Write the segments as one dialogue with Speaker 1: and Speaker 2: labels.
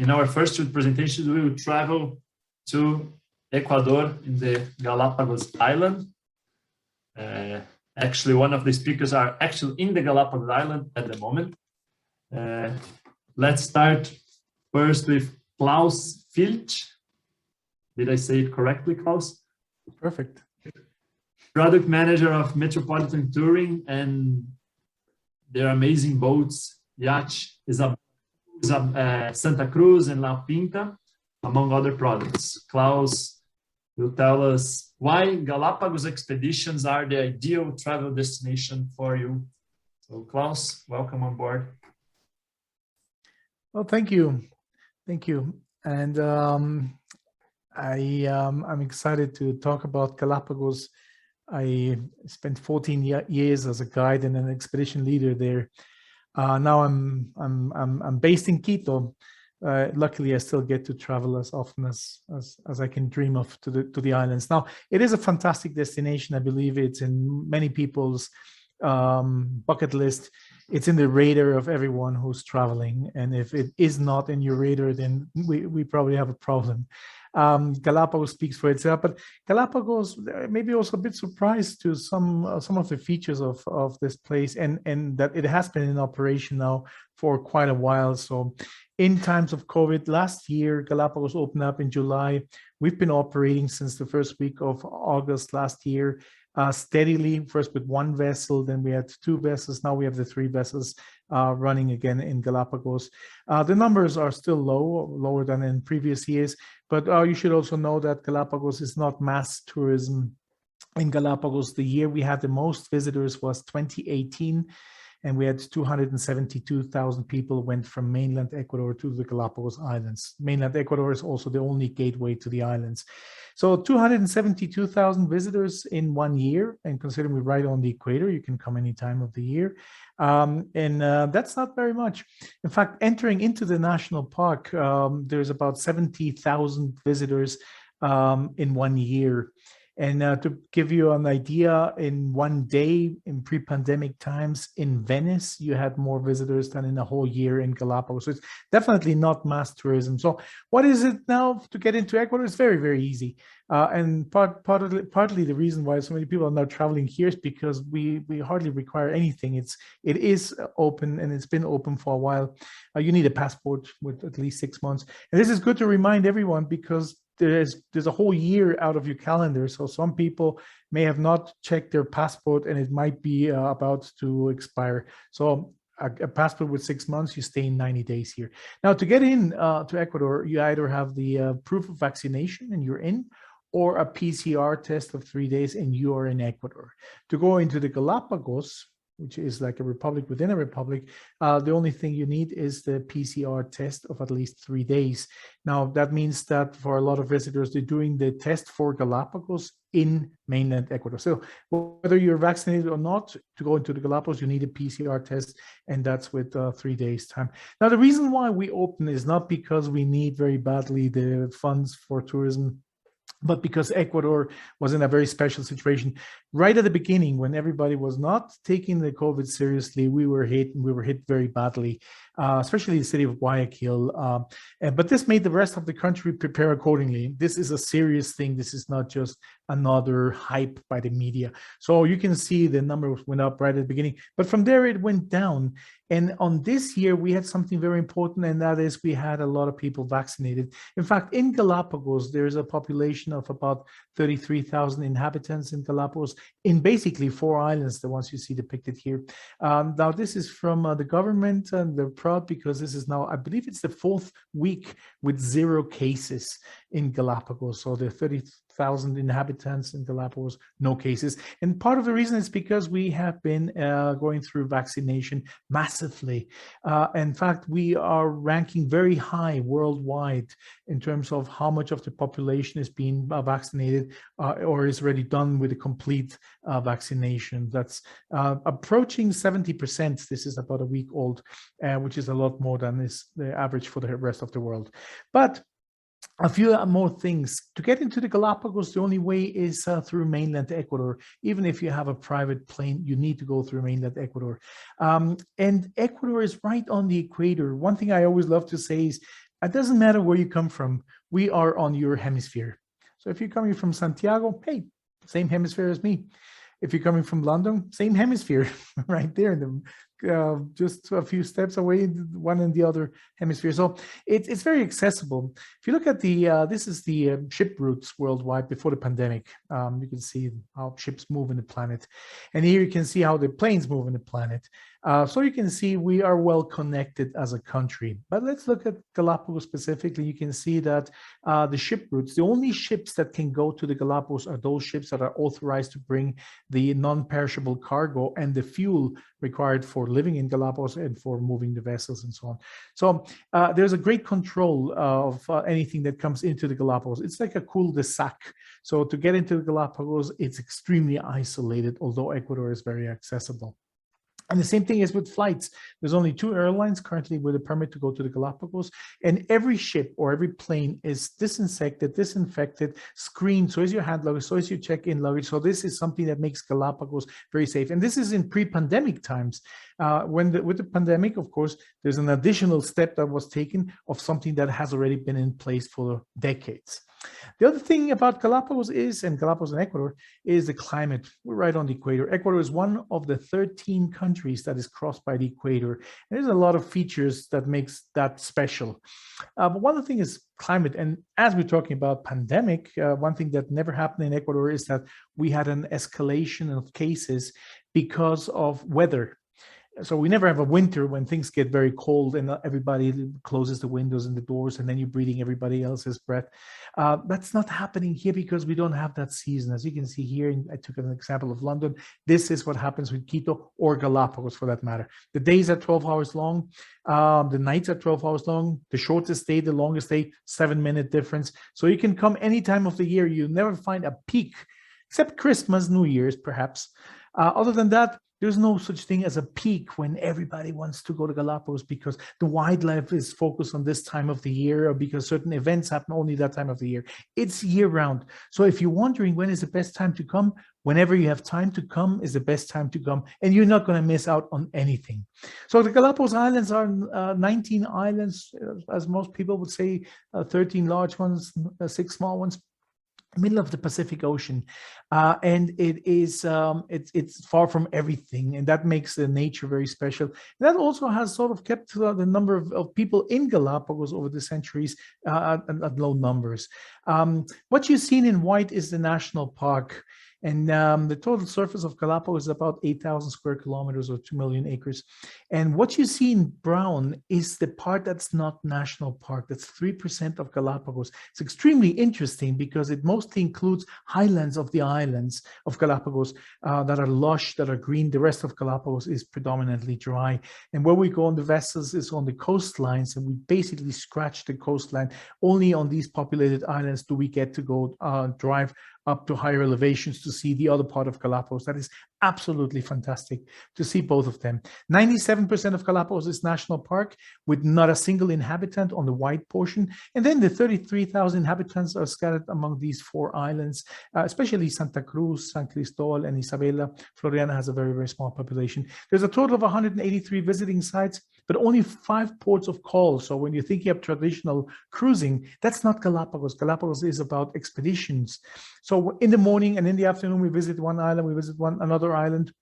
Speaker 1: in our first two presentations, we will travel to Ecuador in the Galapagos Island. Actually, one of the speakers are actually in the Galapagos Island at the moment. Let's start first with Klaus Filch. Did I say it correctly, Klaus?
Speaker 2: Perfect.
Speaker 1: Product manager of Metropolitan Touring and their amazing boats, yacht, Santa Cruz and La Pinta, among other products. Klaus will tell us why Galapagos expeditions are the ideal travel destination for you. So Klaus, welcome on board.
Speaker 2: Well, thank you. Thank you. And I'm excited to talk about Galapagos. I spent 14 years as a guide and an expedition leader there. Now I'm based in Quito. Luckily, I still get to travel as often as I can dream of to the islands. Now, it is a fantastic destination. I believe it's in many people's bucket list. It's in the radar of everyone who's traveling. And if it is not in your radar, then we probably have a problem. Galapagos speaks for itself, but Galapagos may be also a bit surprised to some of the features of this place, and that it has been in operation now for quite a while. So in times of COVID, last year, Galapagos opened up in July. We've been operating since the first week of August last year, steadily, first with one vessel, then we had two vessels, now we have the three vessels running again in Galapagos. The numbers are still lower than in previous years, but you should also know that Galapagos is not mass tourism. In Galapagos, the year we had the most visitors was 2018, and we had 272,000 people went from mainland Ecuador to the Galapagos Islands. Mainland Ecuador is also the only gateway to the islands. So 272,000 visitors in 1 year, and considering we're right on the equator, you can come any time of the year. That's not very much. In fact, entering into the national park, there's about 70,000 visitors in 1 year. And to give you an idea, in 1 day in pre-pandemic times in Venice, you had more visitors than in a whole year in Galapagos. So it's definitely not mass tourism. So what is it now to get into Ecuador? It's very, very easy. And partly the reason why so many people are now traveling here is because we hardly require anything. It is open, and it's been open for a while. You need a passport with at least 6 months. And this is good to remind everyone, because there's a whole year out of your calendar. So some people may have not checked their passport, and it might be about to expire. So a passport with 6 months, you stay in 90 days here. Now, to get in to Ecuador, you either have the proof of vaccination and you're in, or a PCR test of 3 days and you are in Ecuador. To go into the Galapagos, which is like a republic within a republic, the only thing you need is the PCR test of at least 3 days. Now, that means that for a lot of visitors, they're doing the test for Galapagos in mainland Ecuador. So whether you're vaccinated or not, to go into the Galapagos, you need a PCR test, and that's with 3 days time. Now, the reason why we open is not because we need very badly the funds for tourism, but because Ecuador was in a very special situation. Right at the beginning, when everybody was not taking the COVID seriously, we were hit very badly, especially the city of Guayaquil. But this made the rest of the country prepare accordingly. This is a serious thing. This is not just another hype by the media. So you can see the numbers went up right at the beginning, but from there it went down. And on this year, we had something very important, and that is we had a lot of people vaccinated. In fact, in Galapagos, there's a population of about 33,000 inhabitants in Galapagos, in basically 4 islands, the ones you see depicted here. Now, this is from the government, and they're proud because this is now, I believe it's the 4th week with 0 cases in Galapagos. So the 30,000 inhabitants in Galapagos, no cases. And part of the reason is because we have been going through vaccination massively. In fact, we are ranking very high worldwide in terms of how much of the population is being vaccinated or is already done with a complete vaccination. That's approaching 70%. This is about a week old, which is a lot more than is the average for the rest of the world. But a few more things. To get into the Galapagos, the only way is through mainland Ecuador. Even if you have a private plane, you need to go through mainland Ecuador. And Ecuador is right on the equator. One thing I always love to say is It doesn't matter where you come from. We are on your hemisphere. So if you're coming from Santiago, hey, same hemisphere as me. If you're coming from London, same hemisphere, right there, just a few steps away, one in the other hemisphere. So it's very accessible. If you look at this is the ship routes worldwide before the pandemic. You can see how ships move in the planet, and here you can see how the planes move in the planet. So you can see we are well connected as a country. But let's look at Galapagos specifically. You can see that the ship routes, the only ships that can go to the Galapagos are those ships that are authorized to bring the non-perishable cargo and the fuel required for living in Galapagos and for moving the vessels and so on. So there's a great control of anything that comes into the Galapagos. It's like a cul-de-sac. So to get into the Galapagos, it's extremely isolated, although Ecuador is very accessible. And the same thing is with flights. There's only 2 airlines currently with a permit to go to the Galapagos, and every ship or every plane is disinfected, screened. So is your hand luggage, so is your check-in luggage. So this is something that makes Galapagos very safe. And this is in pre-pandemic times. With the pandemic, of course, there's an additional step that was taken of something that has already been in place for decades. The other thing about Galapagos and Galapagos and Ecuador is the climate. We're right on the equator. Ecuador is one of the 13 countries that is crossed by the equator. There's a lot of features that makes that special. But one of the things is climate. And as we're talking about pandemic, one thing that never happened in Ecuador is that we had an escalation of cases because of weather. So we never have a winter when things get very cold and everybody closes the windows and the doors and then you're breathing everybody else's breath. That's not happening here because we don't have that season. As you can see here, I took an example of London. This is what happens with Quito or Galapagos for that matter. The days are 12 hours long. The nights are 12 hours long. The shortest day, the longest day, 7-minute difference. So you can come any time of the year. You never find a peak, except Christmas, New Year's, perhaps. Other than that, there's no such thing as a peak when everybody wants to go to Galapagos because the wildlife is focused on this time of the year or because certain events happen only that time of the year. It's year round. So if you're wondering when is the best time to come, whenever you have time to come is the best time to come, and you're not going to miss out on anything. So the Galapagos Islands are 19 islands, as most people would say, 13 large ones, 6 small ones. Middle of the Pacific Ocean, and it is it's far from everything, and that makes the nature very special. That also has sort of kept the number of people in Galapagos over the centuries at low numbers. What you've seen in white is the national park. And the total surface of Galapagos is about 8,000 square kilometers or 2 million acres. And what you see in brown is the part that's not national park. That's 3% of Galapagos. It's extremely interesting because it mostly includes highlands of the islands of Galapagos that are lush, that are green. The rest of Galapagos is predominantly dry. And where we go on the vessels is on the coastlines, and we basically scratch the coastline. Only on these populated islands do we get to go drive up to higher elevations to see the other part of Galapagos. That is absolutely fantastic to see both of them. 97% of Galapagos is national park with not a single inhabitant on the white portion. And then the 33,000 inhabitants are scattered among these 4 islands, especially Santa Cruz, San Cristobal, and Isabela. Floriana has a very, very small population. There's a total of 183 visiting sites, but only 5 ports of call. So when you're thinking of traditional cruising, that's not Galapagos. Galapagos is about expeditions. So in the morning and in the afternoon, we visit one island, we visit another island.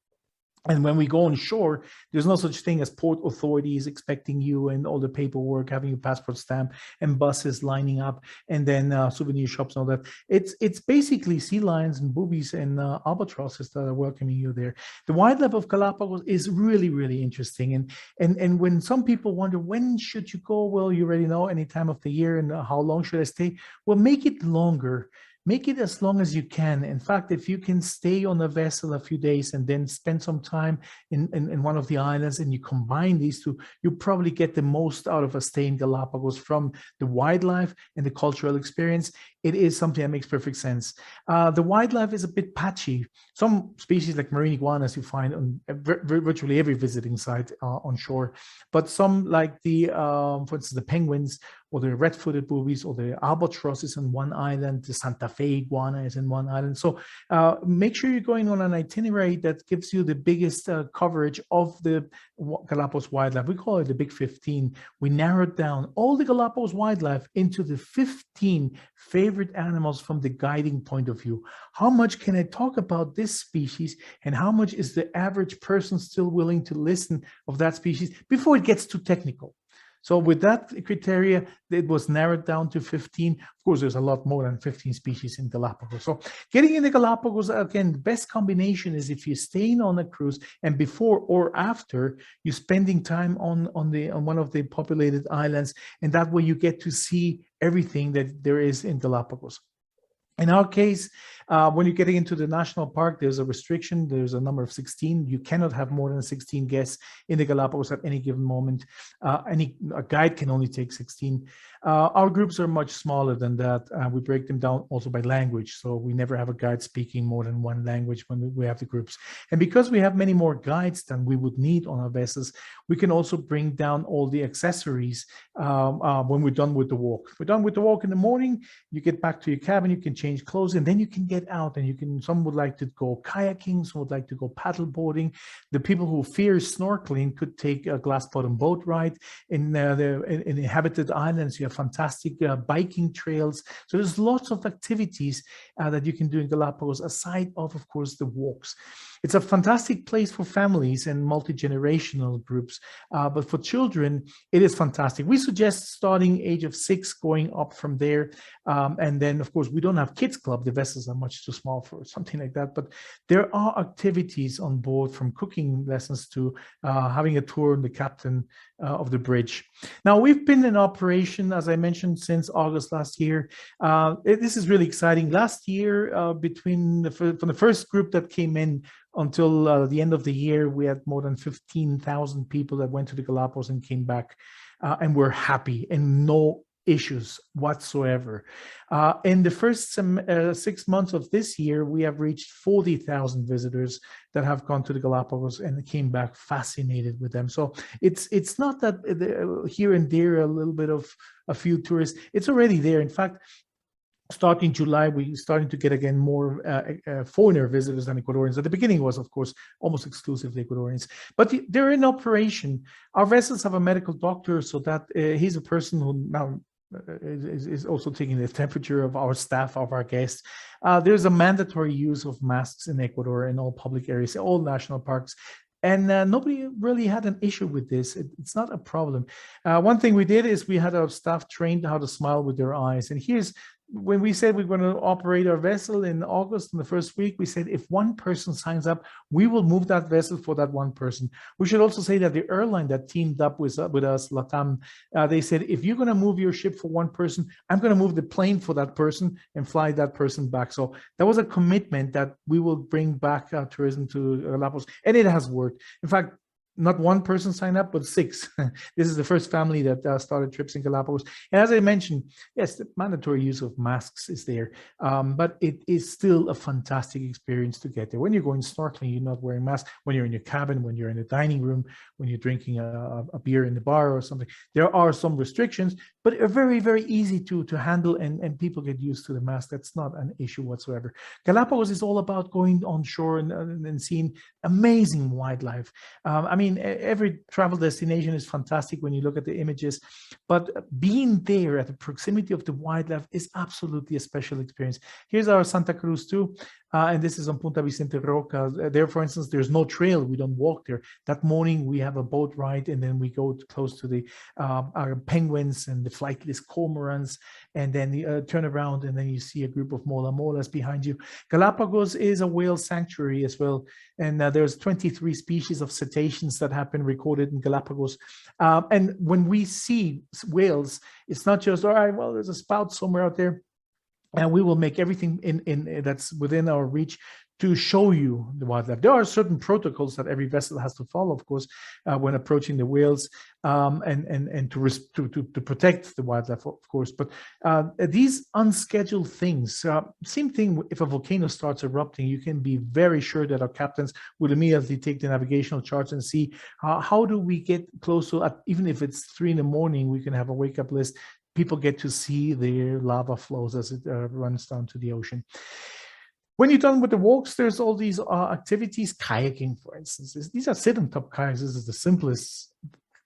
Speaker 2: And when we go on shore, there's no such thing as port authorities expecting you and all the paperwork, having your passport stamp and buses lining up, and then souvenir shops and all that. It's basically sea lions and boobies and albatrosses that are welcoming you there. The wildlife of Galapagos is really, really interesting. And when some people wonder, when should you go? Well, you already know, any time of the year. And how long should I stay? Well, make it longer. Make it as long as you can. In fact, if you can stay on a vessel a few days and then spend some time in one of the islands and you combine these two, you probably get the most out of a stay in Galapagos from the wildlife and the cultural experience. It is something that makes perfect sense. The wildlife is a bit patchy. Some species like marine iguanas you find on virtually every visiting site on shore, but some like for instance, the penguins or the red-footed boobies, or the albatross is on one island, the Santa Fe iguana is in one island. So make sure you're going on an itinerary that gives you the biggest coverage of the Galapagos wildlife. We call it the Big 15. We narrowed down all the Galapagos wildlife into the 15 favorite animals from the guiding point of view. How much can I talk about this species, and how much is the average person still willing to listen of that species before it gets too technical? So with that criteria, it was narrowed down to 15. Of course, there's a lot more than 15 species in Galapagos. So getting into Galapagos, again, the best combination is if you're staying on a cruise and before or after, you're spending time on one of the populated islands, and that way you get to see everything that there is in Galapagos. In our case, when you're getting into the national park, there's a restriction. There's a number of 16. You cannot have more than 16 guests in the Galapagos at any given moment. A guide can only take 16. Our groups are much smaller than that. We break them down also by language. So we never have a guide speaking more than one language when we have the groups. And because we have many more guides than we would need on our vessels, we can also bring down all the accessories when we're done with the walk. If we're done with the walk in the morning, you get back to your cabin, you can change clothes, and then you can get out and you can, some would like to go kayaking, some would like to go paddle boarding. The people who fear snorkeling could take a glass bottom boat ride. In inhabited islands, you have fantastic biking trails. So there's lots of activities that you can do in Galapagos, aside of course, the walks. It's a fantastic place for families and multi-generational groups, but for children, it is fantastic. We suggest starting age of 6, going up from there. And then, of course, we don't have kids club. The vessels are much too small for something like that. But there are activities on board, from cooking lessons to having a tour in the captain of the bridge. Now, we've been in operation, as I mentioned, since August last year. This is really exciting. Last year, from the first group that came in until the end of the year, we had more than 15,000 people that went to the Galapagos and came back, and were happy and no issues whatsoever. In the first 6 months of this year, we have reached 40,000 visitors that have gone to the Galapagos and came back fascinated with them. So it's not that here and there a little bit of a few tourists. It's already there. In fact, starting July, we're starting to get again more foreigner visitors than Ecuadorians. At the beginning, it was, of course, almost exclusively Ecuadorians. But they're in operation. Our vessels have a medical doctor, so that he's a person who now is also taking the temperature of our staff, of our guests. There's a mandatory use of masks in Ecuador in all public areas, all national parks. And nobody really had an issue with this. It's not a problem. One thing we did is we had our staff trained how to smile with their eyes. And here's when we said we're going to operate our vessel in August, in the first week, we said if one person signs up, we will move that vessel for that one person. We should also say that the airline that teamed up with us, LATAM, they said, if you're going to move your ship for one person, I'm going to move the plane for that person and fly that person back. So that was a commitment that we will bring back tourism to Galapagos, and it has worked. In fact, not one person signed up, but 6. This is the first family that started trips in Galapagos. And as I mentioned, yes, the mandatory use of masks is there, but it is still a fantastic experience to get there. When you're going snorkeling, you're not wearing masks. When you're in your cabin, when you're in the dining room, when you're drinking a beer in the bar or something, there are some restrictions, but are very, very easy to handle, and people get used to the mask. That's not an issue whatsoever. Galapagos is all about going on shore and seeing amazing wildlife. I mean, every travel destination is fantastic when you look at the images, but being there at the proximity of the wildlife is absolutely a special experience. Here's our Santa Cruz too, and this is on Punta Vicente Roca. There, for instance, there's no trail. We don't walk there. That morning we have a boat ride, and then we go close to the our penguins and the flightless cormorants, and then you turn around and then you see a group of mola molas behind you. Galapagos is a whale sanctuary as well, and there's 23 species of cetaceans that have been recorded in Galapagos. And when we see whales, it's not just, all right, well, there's a spout somewhere out there, and we will make everything in that's within our reach to show you the wildlife. There are certain protocols that every vessel has to follow, of course, when approaching the whales, and to protect the wildlife, of course. But these unscheduled things, same thing if a volcano starts erupting, you can be very sure that our captains will immediately take the navigational charts and see how do we get close to, even if it's 3 in the morning, we can have a wake-up list people get to see the lava flows as it runs down to the ocean. When you're done with the walks, there's all these activities, kayaking, for instance. These are sit-on-top kayaks. This is the simplest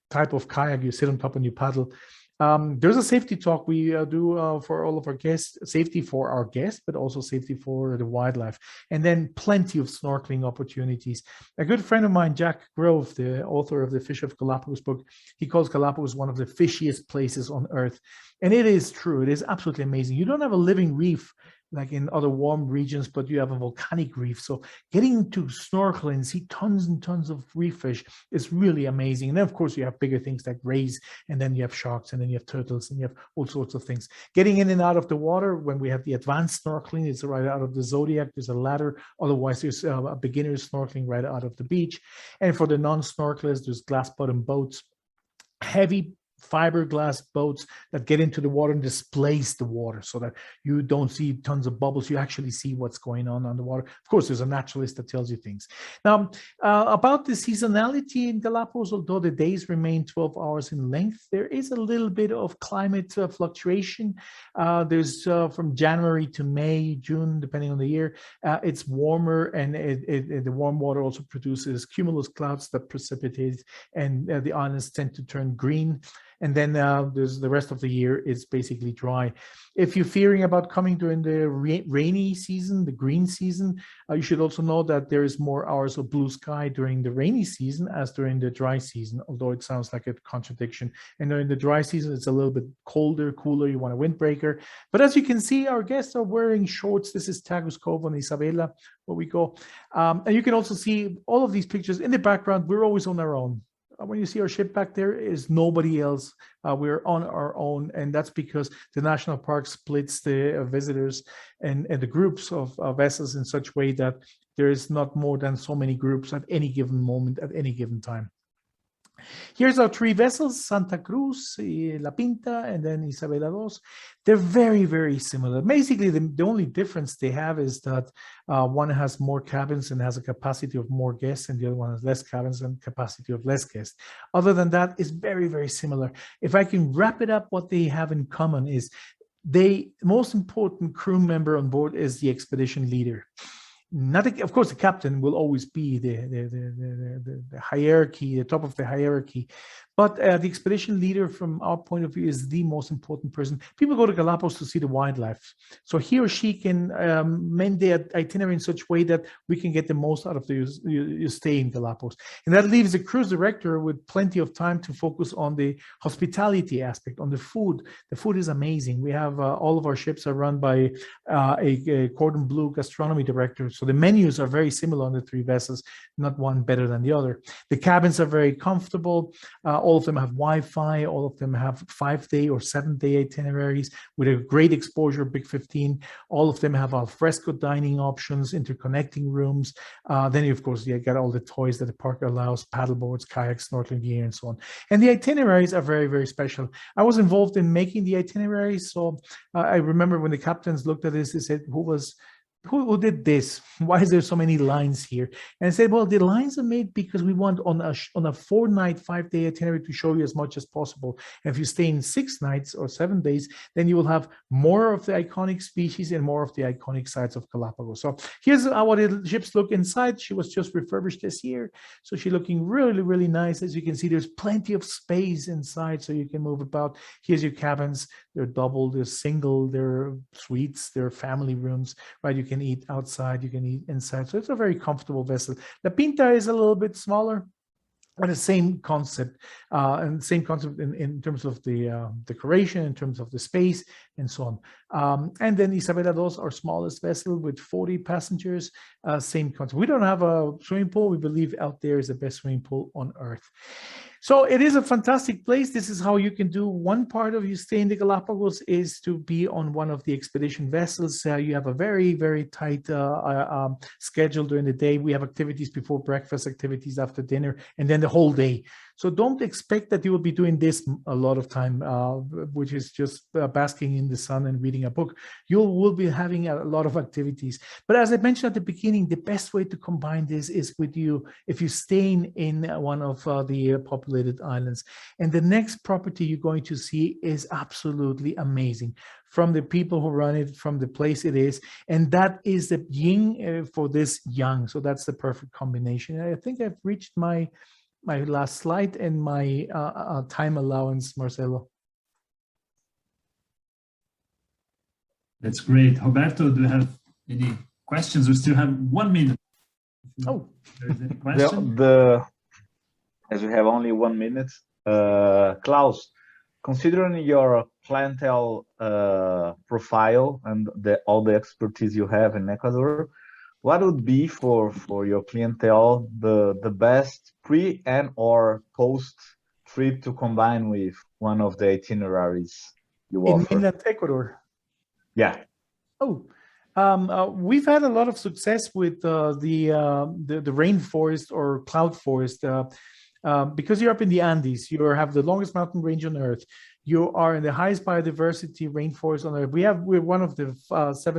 Speaker 2: type of kayak. You sit on top and you paddle. There's a safety talk we do for all of our guests, safety for our guests, but also safety for the wildlife. And then plenty of snorkeling opportunities. A good friend of mine, Jack Grove, the author of the Fish of Galapagos book, he calls Galapagos one of the fishiest places on earth. And it is true. It is absolutely amazing. You don't have a living reef like in other warm regions, but you have a volcanic reef. So getting to snorkel and see tons and tons of reef fish is really amazing. And then, of course, you have bigger things like rays, and then you have sharks, and then you have turtles, and you have all sorts of things. Getting in and out of the water, when we have the advanced snorkeling, it's right out of the Zodiac. There's a ladder. Otherwise, there's a beginner snorkeling right out of the beach. And for the non-snorkelers, there's glass bottom boats, heavy fiberglass boats that get into the water and displace the water so that you don't see tons of bubbles. You actually see what's going on the water. Of course, there's a naturalist that tells you things. Now, about the seasonality in Galapagos, although the days remain 12 hours in length, there is a little bit of climate fluctuation. There's from January to May, June, depending on the year, it's warmer, and the warm water also produces cumulus clouds that precipitate, and the islands tend to turn green. And then there's the rest of the year is basically dry. If you're fearing about coming during the rainy season, the green season, you should also know that there is more hours of blue sky during the rainy season as during the dry season, although it sounds like a contradiction. And during the dry season, it's a little bit colder, cooler. You want a windbreaker. But as you can see, our guests are wearing shorts. This is Tagus Cove on Isabela, where we go. And you can also see all of these pictures in the background. We're always on our own. When you see our ship back there, is nobody else. We're on our own, and that's because the national park splits the visitors and the groups of vessels in such a way that there is not more than so many groups at any given moment, at any given time. Here's our three vessels, Santa Cruz, La Pinta, and then Isabela II. They're very, very similar. Basically, the only difference they have is that one has more cabins and has a capacity of more guests, and the other one has less cabins and capacity of less guests. Other than that, it's very, very similar. If I can wrap it up, what they have in common is the most important crew member on board is the expedition leader. Of course, the captain will always be the hierarchy, the top of the hierarchy. But the expedition leader, from our point of view, is the most important person. People go to Galapagos to see the wildlife. So he or she can mend the itinerary in such a way that we can get the most out of your stay in Galapagos. And that leaves the cruise director with plenty of time to focus on the hospitality aspect, on the food. The food is amazing. We have all of our ships are run by a cordon bleu gastronomy director. So the menus are very similar on the three vessels, not one better than the other. The cabins are very comfortable. All of them have Wi-Fi. All of them have 5-day or 7-day itineraries with a great exposure, Big 15. All of them have al fresco dining options, interconnecting rooms. Then, of course, you get all the toys that the park allows, paddleboards, kayaks, snorkeling gear, and so on. And the itineraries are very, very special. I was involved in making the itineraries. So I remember when the captains looked at this, they said, who did this? Why is there so many lines here? And I said, well, the lines are made because we want on a 4-night, 5-day itinerary to show you as much as possible. And if you stay in 6 nights or 7 days, then you will have more of the iconic species and more of the iconic sites of Galapagos. So here's how the ships look inside. She was just refurbished this year. So she's looking really, really nice. As you can see, there's plenty of space inside so you can move about. Here's your cabins. They're double, they're single, they're suites, they're family rooms, right? You can eat outside, you can eat inside. So it's a very comfortable vessel. La Pinta is a little bit smaller, but the same concept, and same concept in terms of the decoration, in terms of the space, and so on. And then Isabela II, our smallest vessel with 40 passengers, same concept. We don't have a swimming pool. We believe out there is the best swimming pool on Earth. So it is a fantastic place. This is how you can do one part of your stay in the Galapagos is to be on one of the expedition vessels. You have a very, very tight schedule during the day. We have activities before breakfast, activities after dinner, and then the whole day. So don't expect that you will be doing this a lot of time, which is just basking in the sun and reading a book. You will be having a lot of activities. But as I mentioned at the beginning, the best way to combine this is with you if you're staying in one of the populated islands. And the next property you're going to see is absolutely amazing, from the people who run it, from the place it is, and that is the yin for this yang. So that's the perfect combination. I think I've reached my last slide and my time allowance, Marcelo.
Speaker 1: That's great. Roberto, do you have any questions? We still have 1 minute.
Speaker 2: Oh,
Speaker 1: There's any question?
Speaker 3: As we have only 1 minute, Klaus, considering your clientele profile and all the expertise you have in Ecuador, what would be for your clientele the best pre and or post trip to combine with one of the itineraries you offer?
Speaker 2: In mainland Ecuador?
Speaker 3: Yeah.
Speaker 2: Oh, we've had a lot of success with the rainforest or cloud forest. Because you're up in the Andes, you have the longest mountain range on Earth. You are in the highest biodiversity rainforest on Earth. We're one of the 5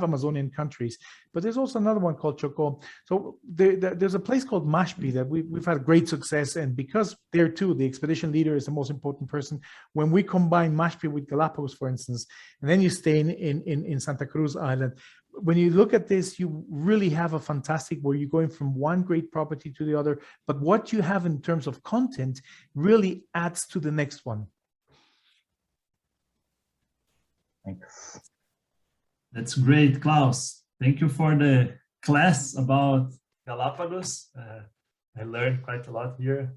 Speaker 2: Amazonian countries, but there's also another one called Choco. So there's a place called Mashpi that we've had great success, and because there too, the expedition leader is the most important person. When we combine Mashpi with Galapagos, for instance, and then you stay in Santa Cruz Island, when you look at this, you really have a fantastic where you're going from one great property to the other, but what you have in terms of content really adds to the next one.
Speaker 3: Thanks.
Speaker 1: That's great, Klaus. Thank you for the class about Galapagos. I learned quite a lot here.